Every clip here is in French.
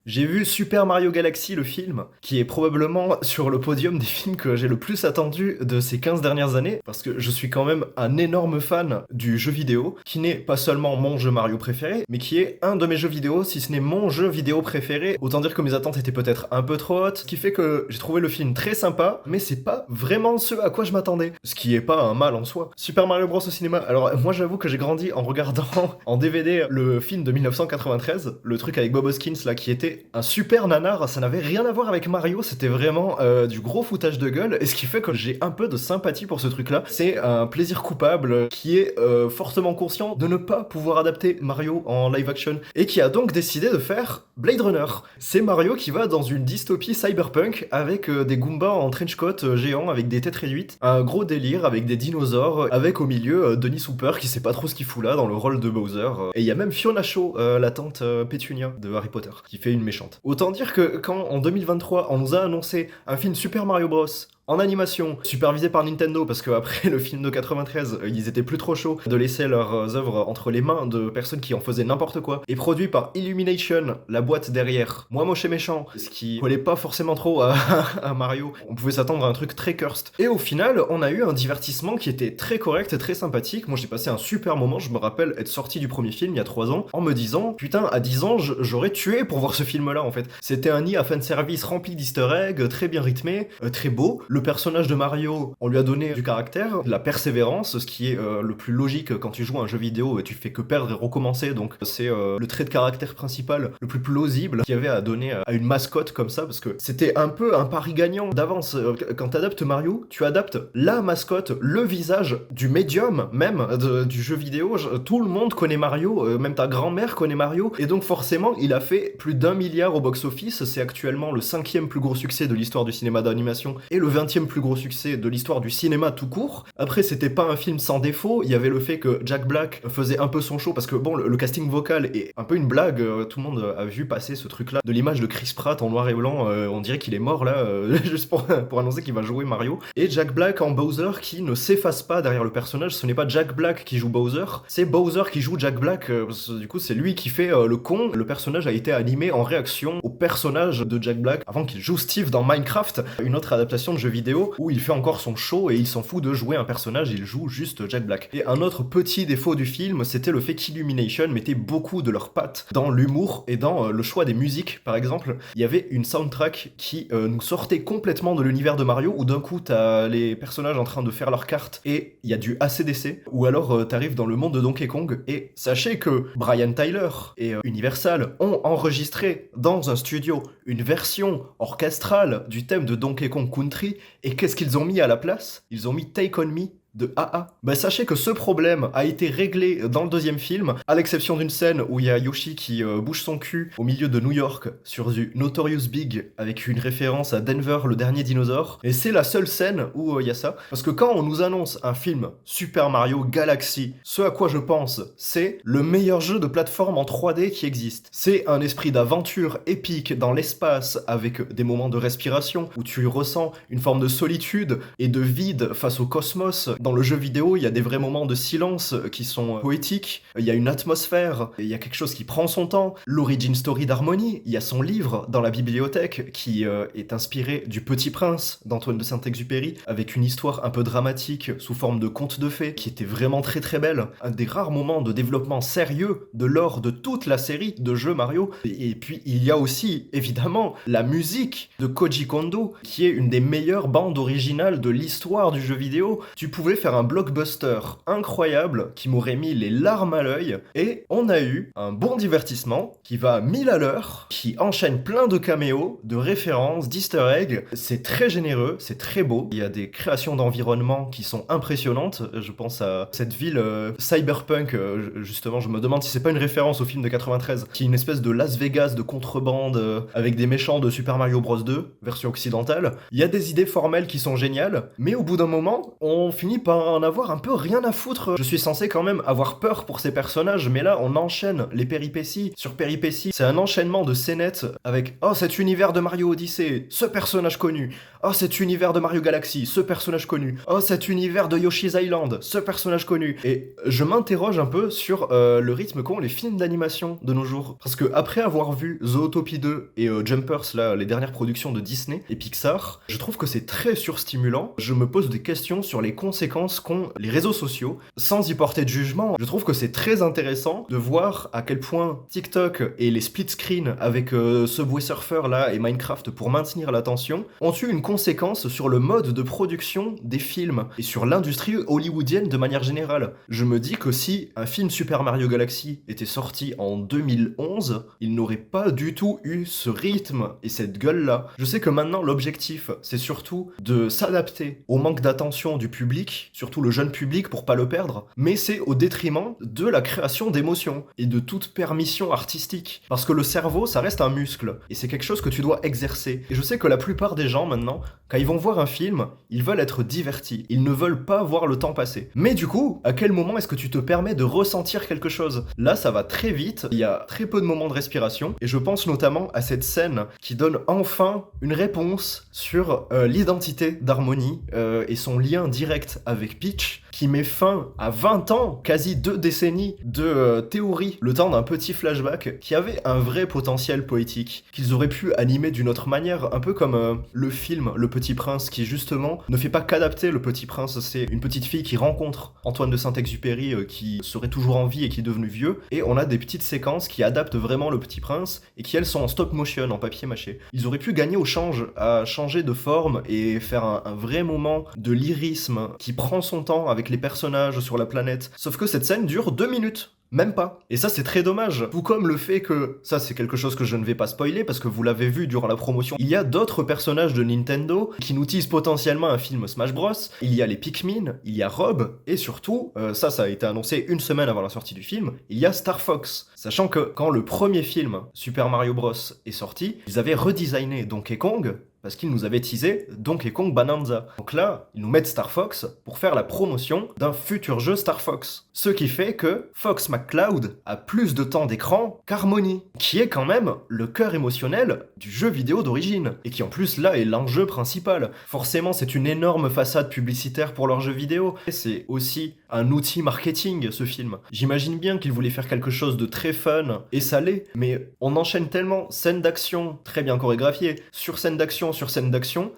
J'ai vu Super Mario Galaxy, le film, qui est probablement sur le podium des films que j'ai le plus attendu de ces 15 dernières années, parce que je suis quand même un énorme fan du jeu vidéo, qui n'est pas seulement mon jeu Mario préféré, mais qui est un de mes jeux vidéo, si ce n'est mon jeu vidéo préféré. Autant dire que mes attentes étaient peut-être un peu trop hautes, ce qui fait que j'ai trouvé le film très sympa, mais c'est pas vraiment ce à quoi je m'attendais. Ce qui est pas un mal en soi. Super Mario Bros au cinéma. Alors moi j'avoue que j'ai grandi en regardant en DVD le film de 1993, le truc avec Bob Hoskins là, qui était un super nanar. Ça n'avait rien à voir avec Mario, c'était vraiment du gros foutage de gueule, et ce qui fait que j'ai un peu de sympathie pour ce truc-là. C'est un plaisir coupable qui est fortement conscient de ne pas pouvoir adapter Mario en live action, et qui a donc décidé de faire Blade Runner. C'est Mario qui va dans une dystopie cyberpunk avec des Goombas en trench coat géants avec des têtes réduites, un gros délire avec des dinosaures, avec au milieu Denis Hooper qui sait pas trop ce qu'il fout là dans le rôle de Bowser. Et il y a même Fiona Shaw, la tante Pétunia de Harry Potter, qui fait une méchante. Autant dire que quand en 2023 on nous a annoncé un film Super Mario Bros en animation, supervisé par Nintendo, parce qu'après le film de 93, ils étaient plus trop chauds de laisser leurs œuvres entre les mains de personnes qui en faisaient n'importe quoi, et produit par Illumination, la boîte derrière Moi Moche et Méchant, ce qui collait pas forcément trop à Mario. On pouvait s'attendre à un truc très cursed. Et au final, on a eu un divertissement qui était très correct et très sympathique. Moi j'ai passé un super moment, je me rappelle être sorti du premier film il y a 3 ans, en me disant, putain, à 10 ans, j'aurais tué pour voir ce film-là en fait. C'était un nid à fanservice rempli d'easter eggs, très bien rythmé, très beau. Le personnage de Mario, on lui a donné du caractère, de la persévérance, ce qui est le plus logique quand tu joues à un jeu vidéo et tu fais que perdre et recommencer, donc c'est le trait de caractère principal le plus plausible qu'il y avait à donner à une mascotte comme ça, parce que c'était un peu un pari gagnant d'avance. Quand t'adaptes Mario, tu adaptes la mascotte, le visage du médium même du jeu vidéo. Tout le monde connaît Mario, même ta grand-mère connaît Mario, et donc forcément il a fait plus d'1 milliard au box-office. C'est actuellement le 5e plus gros succès de l'histoire du cinéma d'animation et le 20e plus gros succès de l'histoire du cinéma tout court. Après, c'était pas un film sans défaut, il y avait le fait que Jack Black faisait un peu son show, parce que bon, le casting vocal est un peu une blague, tout le monde a vu passer ce truc-là, de l'image de Chris Pratt en noir et blanc, on dirait qu'il est mort là, juste pour annoncer qu'il va jouer Mario, et Jack Black en Bowser qui ne s'efface pas derrière le personnage. Ce n'est pas Jack Black qui joue Bowser, c'est Bowser qui joue Jack Black, parce que du coup c'est lui qui fait le con. Le personnage a été animé en réaction au personnage de Jack Black, avant qu'il joue Steve dans Minecraft, une autre adaptation de jeu vidéo, où il fait encore son show et il s'en fout de jouer un personnage, il joue juste Jack Black. Et un autre petit défaut du film, c'était le fait qu'Illumination mettait beaucoup de leurs pattes dans l'humour et dans le choix des musiques. Par exemple, il y avait une soundtrack qui nous sortait complètement de l'univers de Mario, où d'un coup t'as les personnages en train de faire leurs cartes et il y a du AC/DC, ou alors t'arrives dans le monde de Donkey Kong, et sachez que Brian Tyler et Universal ont enregistré dans un studio une version orchestrale du thème de Donkey Kong Country. Et qu'est-ce qu'ils ont mis à la place? Ils ont mis Take On Me de AA. Bah sachez que ce problème a été réglé dans le deuxième film, à l'exception d'une scène où il y a Yoshi qui bouge son cul au milieu de New York sur du Notorious Big, avec une référence à Denver, le dernier dinosaure. Et c'est la seule scène où il y a ça. Parce que quand on nous annonce un film Super Mario Galaxy, ce à quoi je pense, c'est le meilleur jeu de plateforme en 3D qui existe. C'est un esprit d'aventure épique dans l'espace, avec des moments de respiration où tu ressens une forme de solitude et de vide face au cosmos. Dans le jeu vidéo, il y a des vrais moments de silence qui sont poétiques, il y a une atmosphère, il y a quelque chose qui prend son temps. L'origin story d'Harmony, il y a son livre dans la bibliothèque qui est inspiré du Petit Prince d'Antoine de Saint-Exupéry, avec une histoire un peu dramatique sous forme de conte de fées qui était vraiment très très belle. Un des rares moments de développement sérieux de l'or de toute la série de jeux Mario. Et puis il y a aussi évidemment la musique de Koji Kondo, qui est une des meilleures bandes originales de l'histoire du jeu vidéo. Tu pouvais faire un blockbuster incroyable qui m'aurait mis les larmes à l'œil, et on a eu un bon divertissement qui va à 1000 à l'heure, qui enchaîne plein de caméos, de références, d'easter eggs. C'est très généreux, c'est très beau. Il y a des créations d'environnement qui sont impressionnantes. Je pense à cette ville cyberpunk, justement, je me demande si c'est pas une référence au film de 93, qui est une espèce de Las Vegas de contrebande avec des méchants de Super Mario Bros 2, version occidentale. Il y a des idées formelles qui sont géniales, mais au bout d'un moment, on finit fini par en avoir un peu rien à foutre. Je suis censé quand même avoir peur pour ces personnages, mais là on enchaîne les péripéties sur péripéties. C'est un enchaînement de scénettes avec oh cet univers de Mario Odyssey, ce personnage connu. Oh cet univers de Mario Galaxy, ce personnage connu. Oh cet univers de Yoshi's Island, ce personnage connu. Et je m'interroge un peu sur le rythme qu'ont les films d'animation de nos jours. Parce que après avoir vu Zootopie 2 et Jumpers, là, les dernières productions de Disney et Pixar, je trouve que c'est très surstimulant. Je me pose des questions sur les conséquences qu'ont les réseaux sociaux. Sans y porter de jugement, je trouve que c'est très intéressant de voir à quel point TikTok et les split screens avec Subway Surfer là et Minecraft pour maintenir l'attention ont eu une conséquence sur le mode de production des films et sur l'industrie hollywoodienne de manière générale. Je me dis que si un film Super Mario Galaxy était sorti en 2011, il n'aurait pas du tout eu ce rythme et cette gueule-là. Je sais que maintenant l'objectif, c'est surtout de s'adapter au manque d'attention du public, surtout le jeune public pour pas le perdre, mais c'est au détriment de la création d'émotions et de toute permission artistique. Parce que le cerveau, ça reste un muscle et c'est quelque chose que tu dois exercer. Et je sais que la plupart des gens maintenant, quand ils vont voir un film, ils veulent être divertis. Ils ne veulent pas voir le temps passer. Mais du coup, à quel moment est-ce que tu te permets de ressentir quelque chose? Là, ça va très vite, il y a très peu de moments de respiration, et je pense notamment à cette scène qui donne enfin une réponse sur l'identité d'Harmony et son lien direct avec Peach, qui met fin à 20 ans, quasi 2 décennies de théorie, le temps d'un petit flashback qui avait un vrai potentiel poétique, qu'ils auraient pu animer d'une autre manière, un peu comme le film Le Petit Prince, qui justement ne fait pas qu'adapter Le Petit Prince, c'est une petite fille qui rencontre Antoine de Saint-Exupéry qui serait toujours en vie et qui est devenu vieux, et on a des petites séquences qui adaptent vraiment Le Petit Prince, et qui elles sont en stop motion, en papier mâché. Ils auraient pu gagner au change, à changer de forme et faire un vrai moment de lyrisme qui prend son temps avec les personnages sur la planète. Sauf que cette scène dure 2 minutes. Même pas. Et ça, c'est très dommage. Tout comme le fait que, ça c'est quelque chose que je ne vais pas spoiler parce que vous l'avez vu durant la promotion, il y a d'autres personnages de Nintendo qui nous teasent potentiellement un film Smash Bros. Il y a les Pikmin, il y a Rob, et surtout, ça a été annoncé une semaine avant la sortie du film, il y a Star Fox. Sachant que quand le premier film, Super Mario Bros, est sorti, ils avaient redesigné Donkey Kong parce qu'ils nous avaient teasé Donkey Kong Bonanza. Donc là, ils nous mettent Star Fox pour faire la promotion d'un futur jeu Star Fox. Ce qui fait que Fox McCloud a plus de temps d'écran qu'Harmony, qui est quand même le cœur émotionnel du jeu vidéo d'origine, et qui en plus là est l'enjeu principal. Forcément, c'est une énorme façade publicitaire pour leur jeu vidéo, et c'est aussi un outil marketing ce film. J'imagine bien qu'ils voulaient faire quelque chose de très fun et salé, mais on enchaîne tellement scènes d'action très bien chorégraphiées, sur scène d'action,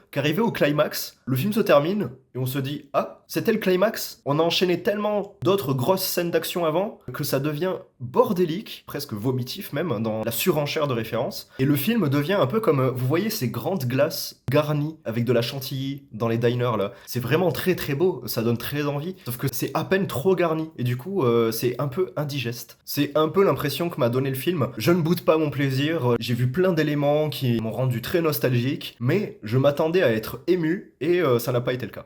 qu'arrivé au climax, le film se termine et on se dit « Ah, c'était le climax ?» On a enchaîné tellement d'autres grosses scènes d'action avant que ça devient bordélique, presque vomitif même, dans la surenchère de références. Et le film devient un peu comme, vous voyez ces grandes glaces garnies avec de la chantilly dans les diners là. C'est vraiment très très beau, ça donne très envie, sauf que c'est à peine trop garni. Et du coup, c'est un peu indigeste. C'est un peu l'impression que m'a donné le film. Je ne boude pas mon plaisir, j'ai vu plein d'éléments qui m'ont rendu très nostalgique, mais je m'attendais à être ému et ça n'a pas été le cas.